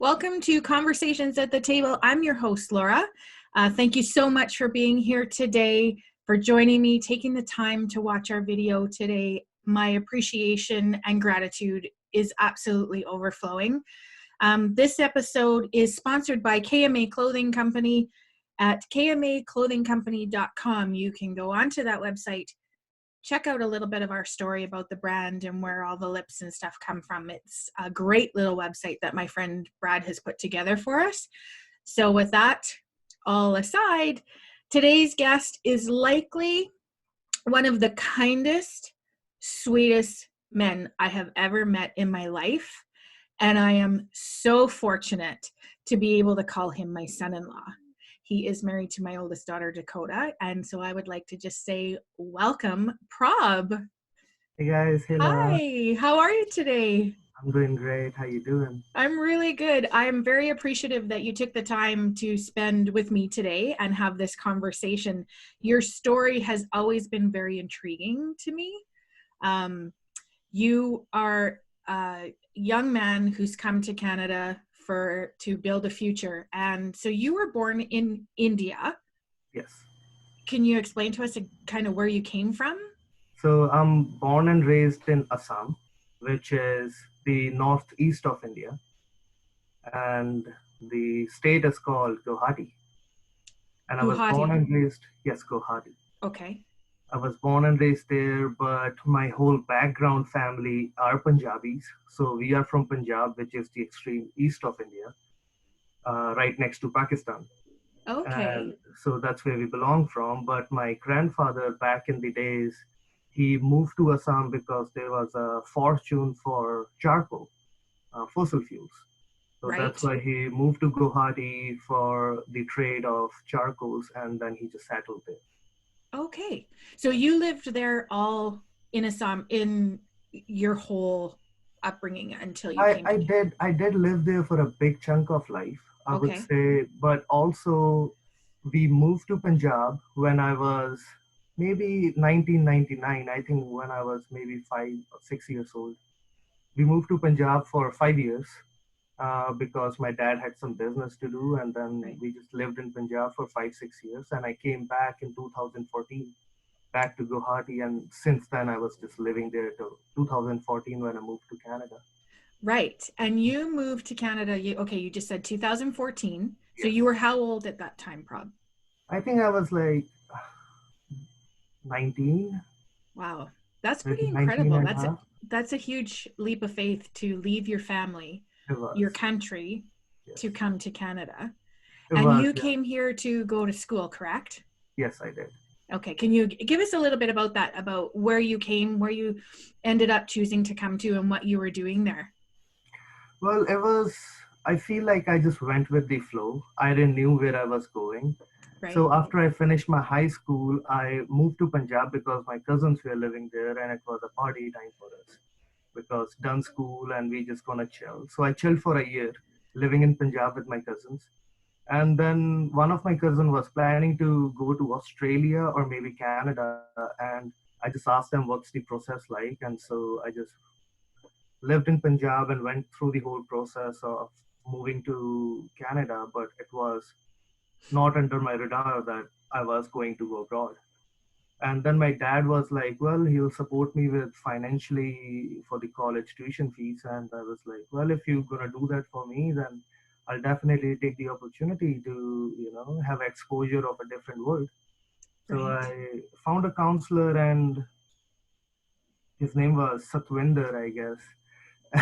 Welcome to Conversations at the Table. I'm your host, Laura. Thank you so much for being here today, for joining me, taking the time to watch our video today. My appreciation and gratitude is absolutely overflowing. This episode is sponsored by KMA Clothing Company at kmaclothingcompany.com. You can go onto that website, check out a little bit of our story about the brand and where all the lips and stuff come from. It's a great little website that my friend Brad has put together for us. So with that all aside, today's guest is likely one of the kindest, sweetest men I have ever met in my life. And I am so fortunate to be able to call him my son-in-law. He is married to my oldest daughter, Dakota. And so I would like to just say, welcome, Prabh. Hey guys, hey Laura. Hi, how are you today? I'm doing great. How you doing? I'm really good. I'm very appreciative that you took the time to spend with me today and have this conversation. Your story has always been very intriguing to me. You are a young man who's come to Canada to build a future. And so you were born in India. Yes. Can you explain to us kind of where you came from? So I'm born and raised in Assam, which is the northeast of India. And the state is called Guwahati. And I was born and raised, yes, Guwahati. Okay. I was born and raised there, but my whole background family are Punjabis. So we are from Punjab, which is the extreme east of India, right next to Pakistan. Okay. And so that's where we belong from. But my grandfather, back in the days, he moved to Assam because there was a fortune for charcoal, fossil fuels. So Right. That's why he moved to Guwahati for the trade of charcoals, and then he just settled there. Okay. So you lived there all in Assam in your whole upbringing until you came to I did live there for a big chunk of life, I would say, but also we moved to Punjab when I was maybe 1999, I think when I was maybe 5 or 6 years old. We moved to Punjab for 5 years because my dad had some business to do, and then we just lived in Punjab for 5, 6 years, and I came back in 2014 back to Guwahati, and since then I was just living there till 2014 when I moved to Canada. Right. And you moved to Canada. You just said 2014. Yes. So you were how old at that time, Prabh? I think I was like 19. Wow. That's pretty incredible. That's a huge leap of faith to leave your family, your country, yes, to come to Canada. You came here to go to school, correct? Yes, I did. Okay. Can you give us a little bit about that, about where you came, where you ended up choosing to come to, and what you were doing there? Well, I feel like I just went with the flow. I didn't know where I was going. Right. So after I finished my high school, I moved to Punjab because my cousins were living there and it was a party time for us because done school and we just gonna chill. So I chilled for a year living in Punjab with my cousins. And then one of my cousins was planning to go to Australia or maybe Canada. And I just asked them what's the process like. And so I just lived in Punjab and went through the whole process of moving to Canada, but it was not under my radar that I was going to go abroad. And then my dad was like, well, he'll support me with financially for the college tuition fees. And I was like, well, if you're going to do that for me, then I'll definitely take the opportunity to, have exposure of a different world. So right. I found a counselor and his name was Satwinder, I guess.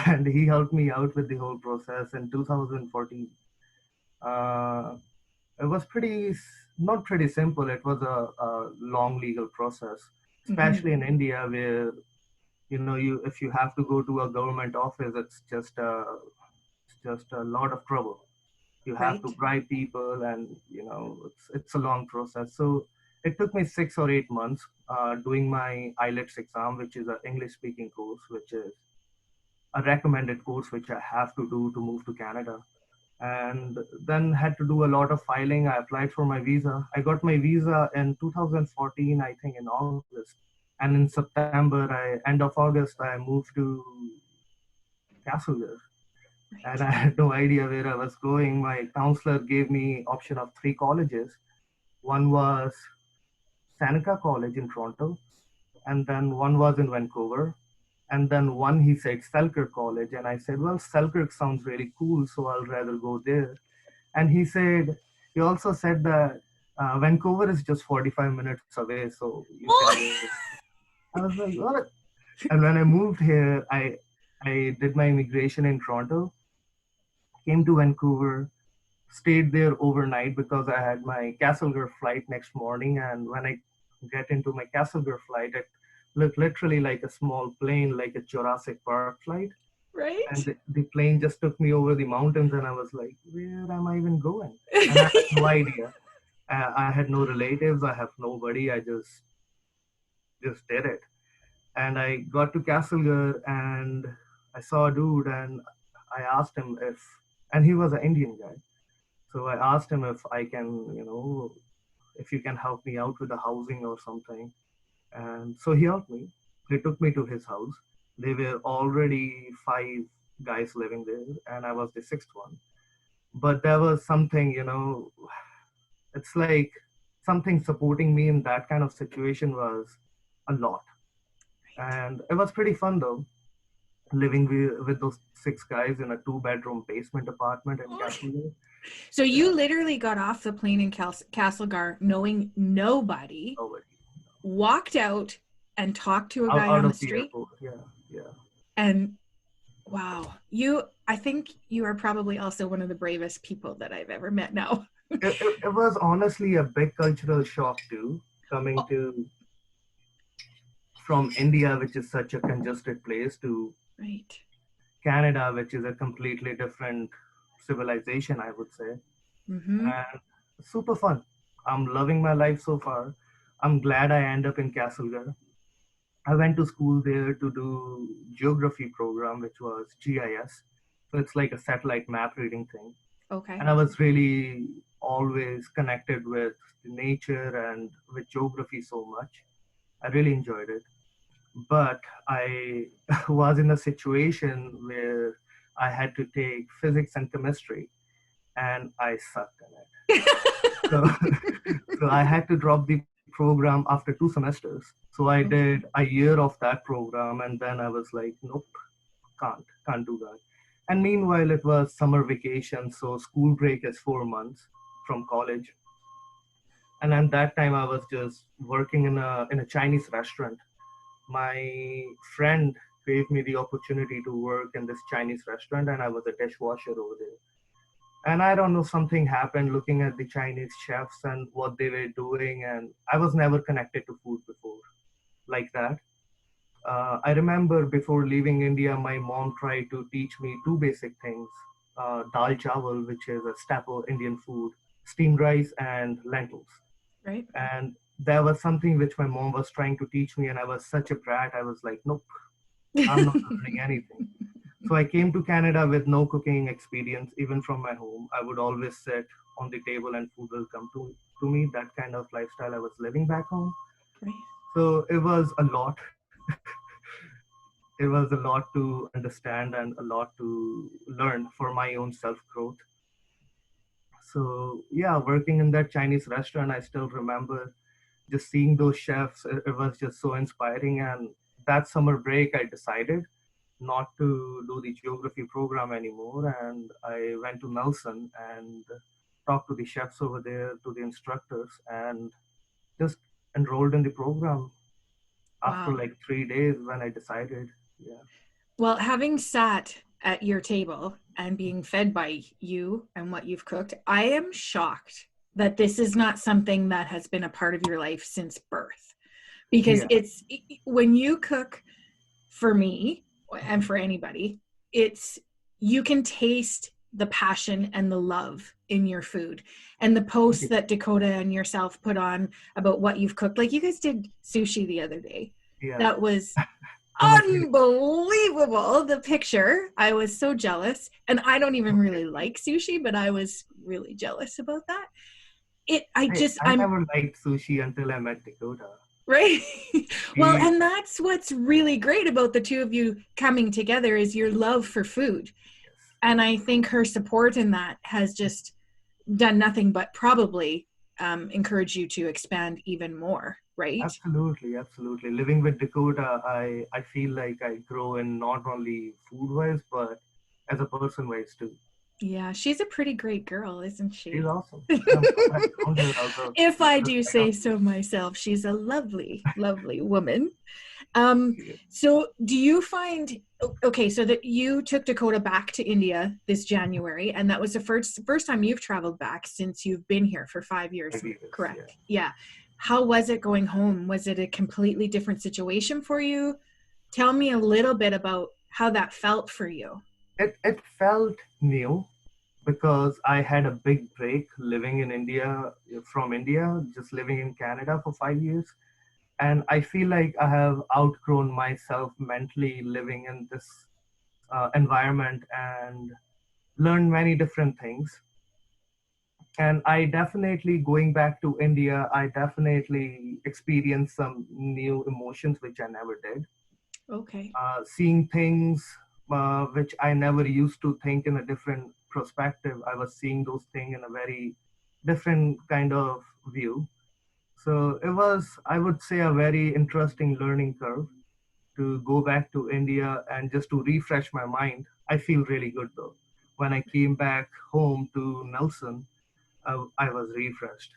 And he helped me out with the whole process in 2014. It was not pretty simple. It was a long legal process, especially in India, where if you have to go to a government office, it's just a lot of trouble. You have to bribe people, and it's a long process. So it took me 6 or 8 months doing my IELTS exam, which is an English speaking course, which is a recommended course which I have to do to move to Canada. And then had to do a lot of filing. I applied for my visa. I got my visa in 2014, I think in August. And in September, end of August, I moved to Castlegar. and I had no idea where I was going. My counselor gave me option of 3 colleges. One was Seneca College in Toronto, and then one was in Vancouver, and then one he said Selkirk College, and I said, well, Selkirk sounds really cool, so I'll rather go there. And he also said that Vancouver is just 45 minutes away, so you can Oh. just. I was like, what? And when I moved here, I did my immigration in Toronto, came to Vancouver, stayed there overnight because I had my Castlegar flight next morning. And when I get into my Castlegar flight, it looked literally like a small plane, like a Jurassic Park flight. And Right. the plane just took me over the mountains, and I was like, where am I even going? And I had no idea. I had no relatives. I have nobody. I just did it. And I got to Castlegar, and I saw a dude, and I asked him and he was an Indian guy. So I asked him if I can, if you can help me out with the housing or something. And so he helped me. He took me to his house. There were already 5 guys living there, and I was the sixth one. But there was something, it's like something supporting me in that kind of situation was a lot. And it was pretty fun though, living with those 6 guys in a 2-bedroom basement apartment in Oh. Castlegar. So Yeah, you literally got off the plane in Castlegar knowing nobody, nobody. walked out and talked to a guy Out on the of the street, airport. Yeah, yeah. and wow, I think you are probably also one of the bravest people that I've ever met now. It was honestly a big cultural shock too, coming Oh, to from India, which is such a congested place, to right. Canada, which is a completely different civilization, I would say. Mm-hmm. And super fun. I'm loving my life so far. I'm glad I end up in Castlegar. I went to school there to do geography program, which was GIS. So it's like a satellite map reading thing. Okay. And I was really always connected with nature and with geography so much. I really enjoyed it. But I was in a situation where I had to take physics and chemistry, and I sucked in it. So, so I had to drop the program after 2 semesters. So I did a year of that program, and then I was like, nope, can't do that. And meanwhile, it was summer vacation, so school break is 4 months from college. And at that time, I was just working in a Chinese restaurant. My friend gave me the opportunity to work in this Chinese restaurant, and I was a dishwasher over there. And I don't know, something happened looking at the Chinese chefs and what they were doing, and I was never connected to food before like that. I remember before leaving India, my mom tried to teach me 2 basic things: dal chawal, which is a staple Indian food, steamed rice, and lentils. Right. And there was something which my mom was trying to teach me, and I was such a brat. I was like, nope, I'm not learning anything. So I came to Canada with no cooking experience, even from my home. I would always sit on the table and food will come to me. That kind of lifestyle I was living back home. Right. So it was a lot. It was a lot to understand and a lot to learn for my own self growth. So yeah, working in that Chinese restaurant, I still remember just seeing those chefs. It was just so inspiring. And that summer break, I decided not to do the geography program anymore. And I went to Nelson and talked to the chefs over there, to the instructors, and just enrolled in the program after Wow. like 3 days when I decided. Yeah. Well, having sat at your table and being fed by you and what you've cooked, I am shocked that this is not something that has been a part of your life since birth. Because Yeah. it's when you cook for me and for anybody, it's you can taste the passion and the love in your food. And the posts that Dakota and yourself put on about what you've cooked, like you guys did sushi the other day. Yeah. That was That was really. unbelievable. The picture, I was so jealous. And I don't even really like sushi, but I was really jealous about that. I never liked sushi until I met Dakota. Right. Well, She, and that's what's really great about the two of you coming together is your love for food. yes. And I think her support in that has just done nothing but probably encourage you to expand even more, right? Absolutely, absolutely. Living with Dakota, I feel like I grow in not only food wise, but as a person wise too. Yeah, she's a pretty great girl, isn't She's she? awesome. Yeah, I found her out of If I just do I don't say so myself, she's a lovely, lovely woman. see it. So do you find okay, so that you took Dakota back to India this January, and that was the first time you've traveled back since you've been here for 5 years, Maybe this, yeah. correct? Yeah. How was it going home? Was it a completely different situation for you? Tell me a little bit about how that felt for you. It felt new because I had a big break living in India from India, just living in Canada for 5 years. And I feel like I have outgrown myself mentally living in this environment and learned many different things. And I definitely, going back to India, I definitely experienced some new emotions which I never did. Okay. Seeing things which I never used to think in a different perspective. I was seeing those things in a very different kind of view. So it was, I would say, a very interesting learning curve to go back to India and just to refresh my mind. I feel really good though. When I came back home to Nelson, I was refreshed.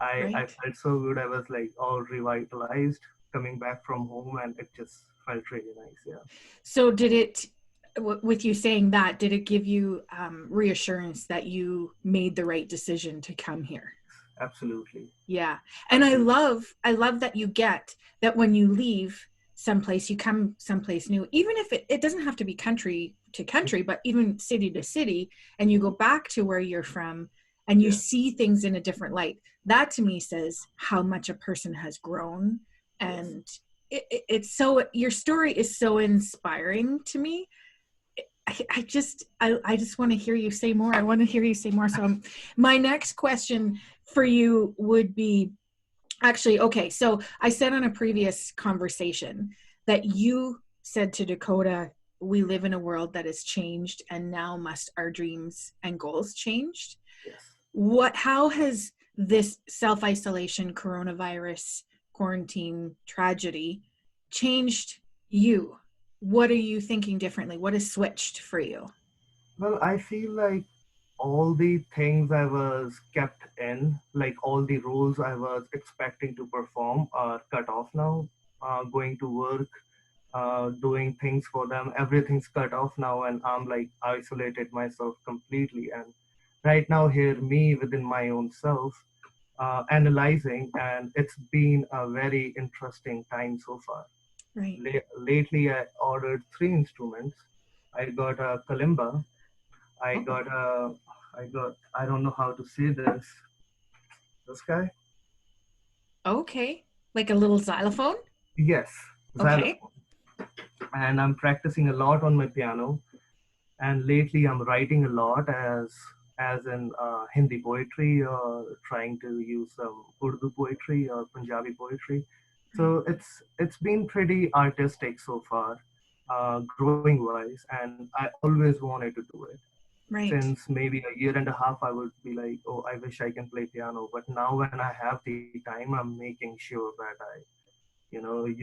I Right. felt so good. I was like all revitalized coming back from home, and it just felt really nice. Yeah, So did it with you saying that, did it give you reassurance that you made the right decision to come here? absolutely. Yeah. And I Absolutely. love I love that you get that when you leave someplace, you come someplace new, even if it doesn't have to be country to country, but even city to city, and you go back to where you're from and you Yeah. see things in a different light. That to me says how much a person has grown. Yes. And it's so, your story is so inspiring to me. I just want to hear you say more. I want to hear you say more. So my next question for you would be, actually, okay, so I said on a previous conversation that you said to Dakota, we live in a world that has changed, and now must our dreams and goals changed. Yes. How has this self-isolation, coronavirus, quarantine tragedy changed you? What are you thinking differently? What has switched for you? Well, I feel like all the things I was kept in, like all the roles I was expecting to perform, are cut off now. Going to work, doing things for them, everything's cut off now, and I'm like isolated myself completely. And right now, here, me within my own self, analyzing, and it's been a very interesting time so far. Right. Lately, I ordered 3 instruments. I got a kalimba. I Oh, got a, I don't know how to say this. This guy? okay. Like a little xylophone? Yes, Okay. xylophone. And I'm practicing a lot on my piano. And lately, I'm writing a lot as in Hindi poetry, or trying to use some Urdu poetry or Punjabi poetry. Right. So it's been pretty artistic so far, growing wise, and I always wanted to do it. Right. Since maybe a year and a half, I would be like, oh, I wish I can play piano. But now when I have the time, I'm making sure that I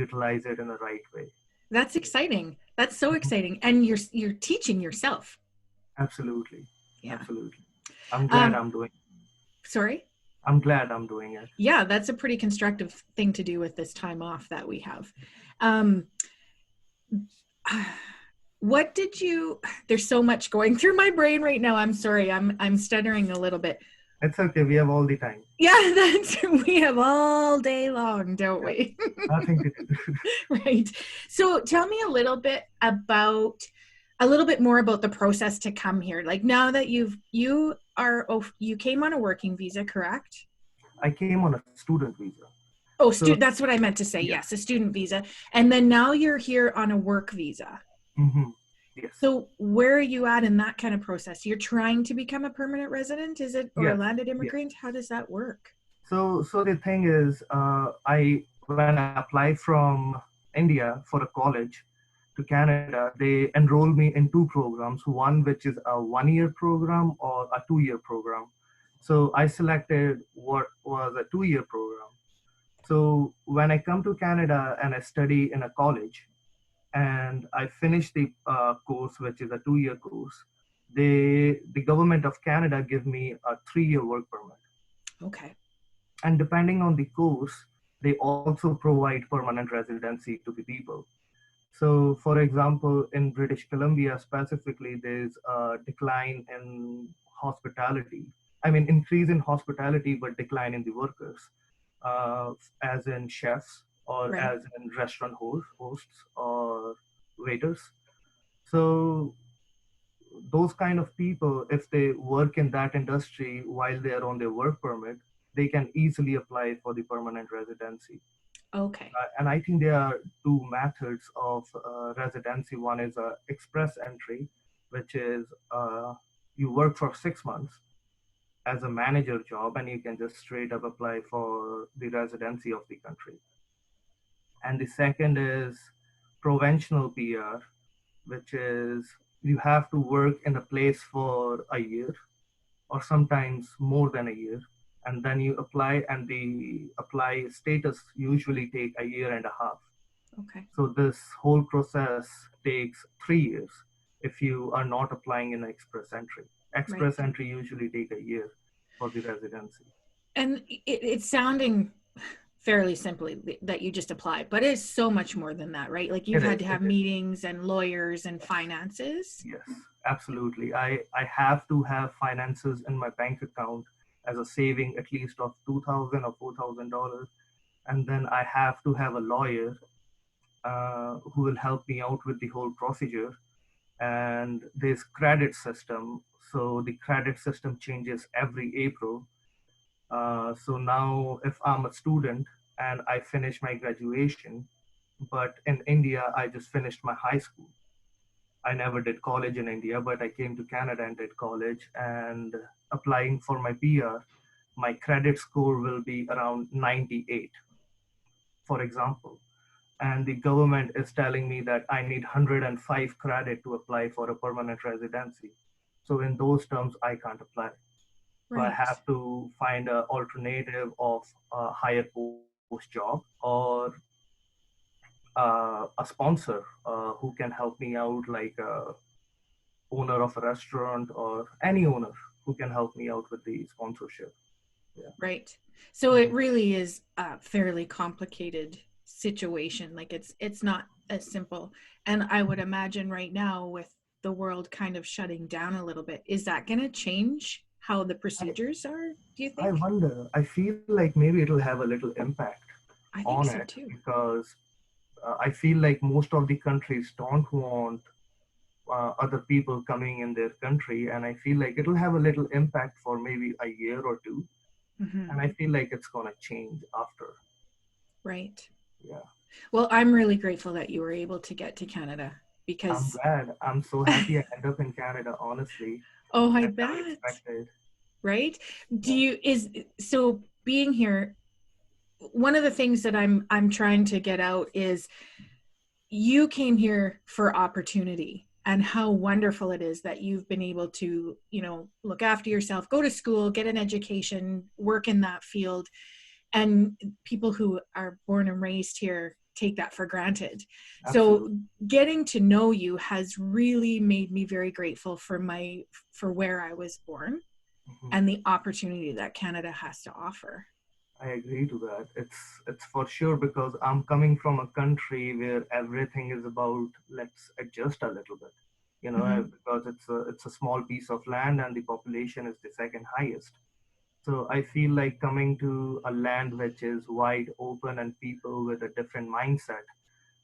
utilize it in the right way. That's exciting. That's so exciting. And you're teaching yourself. Absolutely, Yeah. absolutely. I'm glad Um, I'm doing. sorry. I'm glad I'm doing it. Yeah, that's a pretty constructive thing to do with this time off that we have. Um, what did you, there's so much going through my brain right now. I'm sorry. I'm stuttering a little bit. It's okay. We have all the time. Yeah, that's, we have all day long, don't Yeah, we? nothing to do. Right. So tell me a little bit more about the process to come here. Like now that you came on a working visa, correct? I came on a student visa. Oh, So that's what I meant to say. yeah. Yes, a student visa. And then now you're here on a work visa. Hmm. Yes. So where are you at in that kind of process? You're trying to become a permanent resident, is it, or a Yes. landed Yes. immigrant? How does that work? So the thing is, I when I apply from India for a college to Canada, they enroll me in two programs, one which is a 1 year program or a 2 year program. So I selected what was a 2 year program. So when I come to Canada and I study in a college and I finish the course, which is a 2 year course, the government of Canada give me a 3 year work permit. Okay. And depending on the course, they also provide permanent residency to the people. So, for example, in British Columbia specifically, there's a decline in hospitality. I mean, increase in hospitality, but decline in the workers, as in chefs or Right. as in restaurant hosts or waiters. So, those kind of people, if they work in that industry while they are on their work permit, they can easily apply for the permanent residency. Okay. And I think there are two methods of residency. One is express entry, which is you work for 6 months as a manager job, and you can just straight up apply for the residency of the country. And the second is provincial PR, which is you have to work in a place for a year or sometimes more than a year, and then you apply, and the apply status usually take a year and a half. Okay. So this whole process takes 3 years if you are not applying in express entry. Express Right. entry usually take a year for the residency. And it's sounding fairly simply that you just apply, but it's so much more than that, right? Like you've It had is. to have It is. meetings and lawyers and finances. Yes, absolutely. I have to have finances in my bank account as a saving at least of $2,000 or $4,000, and then I have to have a lawyer who will help me out with the whole procedure. And this credit system, so the credit system changes every April. So now if I'm a student and I finish my graduation, but in India I just finished my high school, I never did college in India, but I came to Canada and did college. And applying for my PR, my credit score will be around 98, for example. And the government is telling me that I need 105 credit to apply for a permanent residency. So in those terms, I can't apply. So I Right. have to find an alternative of a higher post job or a sponsor who can help me out, like a owner of a restaurant or any owner who can help me out with the sponsorship. Yeah. Right. So it Mhm. really is a fairly complicated situation. Like it's not as simple. And I would imagine right now with the world kind of shutting down a little bit, is that going to change how the I, procedures are, do you I think? wonder, I feel like maybe it'll have a little impact I think on so it too. because I feel like most of the countries don't want other people coming in their country. And I feel like it'll have a little impact for maybe a year or two. Hmm. And I feel like it's going to change after. Right. Yeah. Well, I'm really grateful that you were able to get to Canada I'm because, glad. I'm so happy I ended up in Canada, honestly. oh, I I never bet. expected. Right. Do Yeah. you, is, so being here, one of the things that I'm trying to get out is you came here for opportunity and how wonderful it is that you've been able to, look after yourself, go to school, get an education, work in that field. And people who are born and raised here take that for granted. So Absolutely. getting to know you has really made me very grateful for where I was born Mhm. and the opportunity that Canada has to offer. I agree to that. It's for sure because I'm coming from a country where everything is about let's adjust a little bit, Mm-hmm. because it's a small piece of land and the population is the second highest. So I feel like coming to a land which is wide open and people with a different mindset,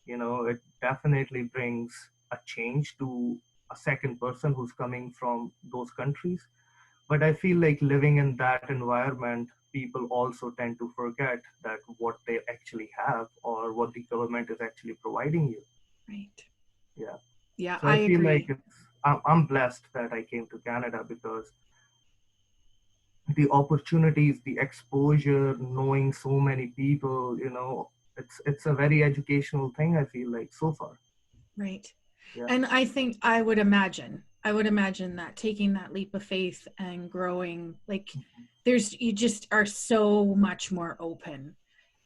it definitely brings a change to a second person who's coming from those countries. But I feel like living in that environment, people also tend to forget that what they actually have or what the government is actually providing you. Right. Yeah. Yeah, So I I feel like agree. I'm blessed that I came to Canada because the opportunities, the exposure, knowing so many people, it's a very educational thing. I feel like so far. Right. Yeah. And I would imagine that taking that leap of faith and growing, like you just are so much more open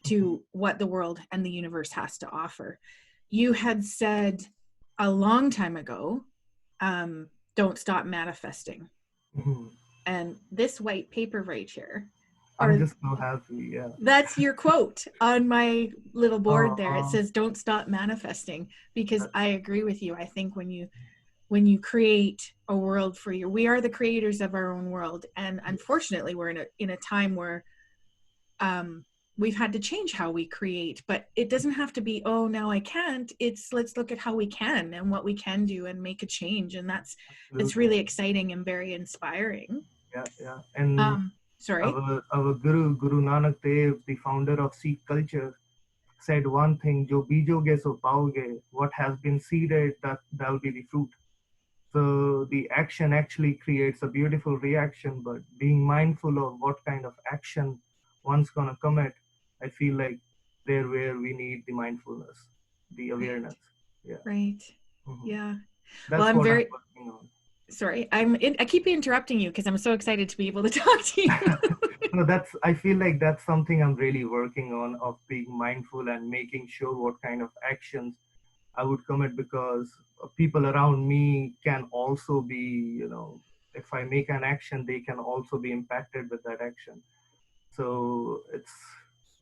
to what the world and the universe has to offer. You had said a long time ago, don't stop manifesting. Mm-hmm. And this white paper right here, I'm or just so happy. Yeah. that's your quote on my little board there. It Oh, says, don't stop manifesting, because that's I agree with you. I think when you create a world for you, we are the creators of our own world. And unfortunately, we're in a time where we've had to change how we create, but it doesn't have to be, oh, now I can't. It's let's look at how we can and what we can do and make a change. And it's absolutely. really exciting and very inspiring. Yeah, yeah. And Sorry. our Guru Nanak Dev, the founder of Sikh culture, said one thing: "Jo bijoge so paoge." What has been seeded, that'll be the fruit. So the action actually creates a beautiful reaction, but being mindful of what kind of action one's gonna commit, I feel like there where we need the mindfulness, the Right. awareness. Yeah. Right. Hmm. Yeah. Well, That's I'm what I'm very working on. sorry. I keep interrupting you because I'm so excited to be able to talk to you. No, I feel like that's something I'm really working on, of being mindful and making sure what kind of actions I would commit, because people around me can also be, if I make an action, they can also be impacted with that action. So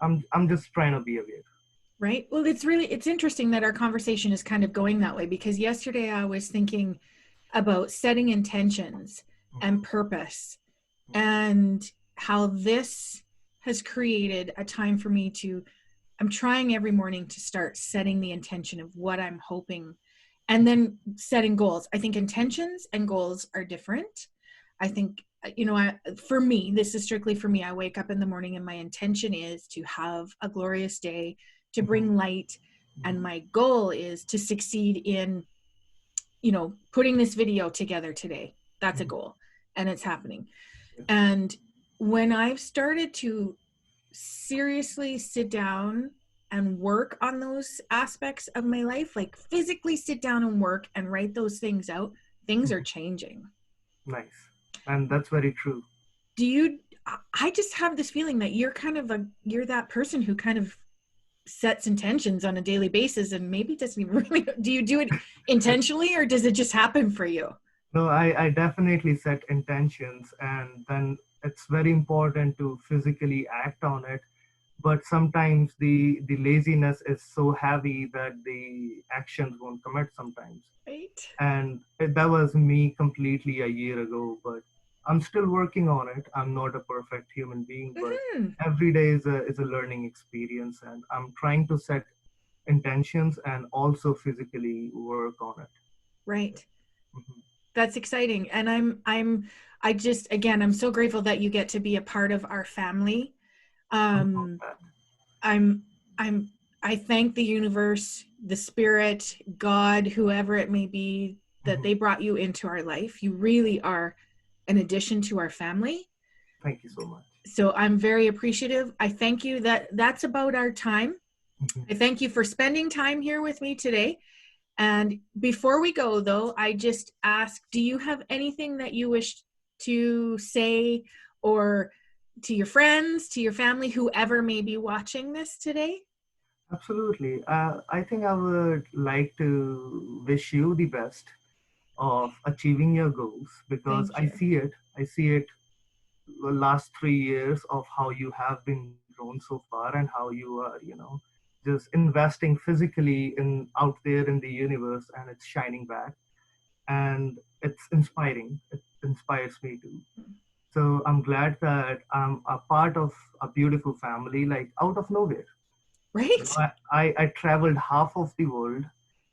I'm just trying to be aware. Right. Well, it's interesting that our conversation is kind of going that way, because yesterday I was thinking about setting intentions and Mhm, purpose, mhm, and how this has created a time for me to, I'm trying every morning to start setting the intention of what I'm hoping, and then setting goals. I think intentions and goals are different. I think, for me, this is strictly for me. I wake up in the morning and my intention is to have a glorious day, to mhm, bring light. And mhm, my goal is to succeed in, putting this video together today. That's a mhm. goal, and it's happening. Yeah. And when I've started to seriously sit down and work on those aspects of my life, like physically sit down and work and write those things out, things are Mhm. changing. Nice. And that's very true. Do you, I just have this feeling that you're that person who kind of sets intentions on a daily basis, and maybe doesn't even really, do you do it intentionally or does it just happen for you? No, I definitely set intentions, and then it's very important to physically act on it. But sometimes the laziness is so heavy that the actions won't commit sometimes. Right. And that was me completely a year ago, but I'm still working on it. I'm not a perfect human being, but Mm-hmm. every day is a learning experience, and I'm trying to set intentions and also physically work on it. Right. Mhm. That's exciting. And I just, again, I'm so grateful that you get to be a part of our family. I'm so um glad. i'm i'm I thank the universe, the spirit, God, whoever it may be, that Mhm. they brought you into our life. You really are an addition to our family. Thank you so much. So I'm very appreciative. I thank you. That's about our time. Mhm. I thank you for spending time here with me today. And before we go, though, I just ask, do you have anything that you wish to say, or to your friends, to your family, whoever may be watching this today? Absolutely. I think I would like to wish you the best of achieving your goals, because Thank you. I see it the last 3 years of how you have been grown so far, and how you are, just investing physically in out there in the universe, and it's shining back, and it's inspiring. It inspires me too. So I'm glad that I'm a part of a beautiful family, like out of nowhere. Right? I traveled half of the world,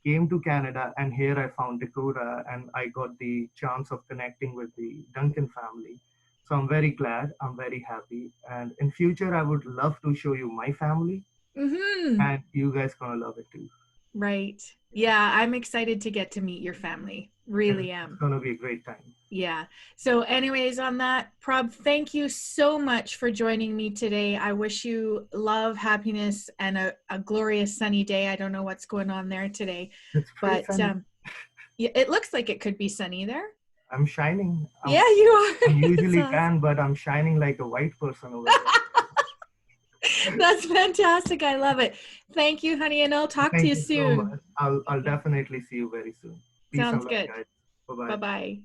came to Canada, and here I found Dakota, and I got the chance of connecting with the Duncan family. So I'm very glad, I'm very happy. And in future, I would love to show you my family, Mm-hmm. and you guys gonna love it too. Right. Yeah. Yeah, I'm excited to get to meet your family. Really It's am. going to be a great time. Yeah. So anyways, on that, Prabh, thank you so much for joining me today. I wish you love, happiness, and a glorious sunny day. I don't know what's going on there today, It's pretty but sunny. yeah, it looks like it could be sunny there. I'm shining. Yeah, you are. I'm It's usually awesome. tan, but I'm shining like a white person over there. That's fantastic. I love it. Thank you, honey, and I'll talk to Thank you you so soon. much. I'll definitely see you very soon. Peace and Sounds love, good. guys. Bye-bye. Bye-bye.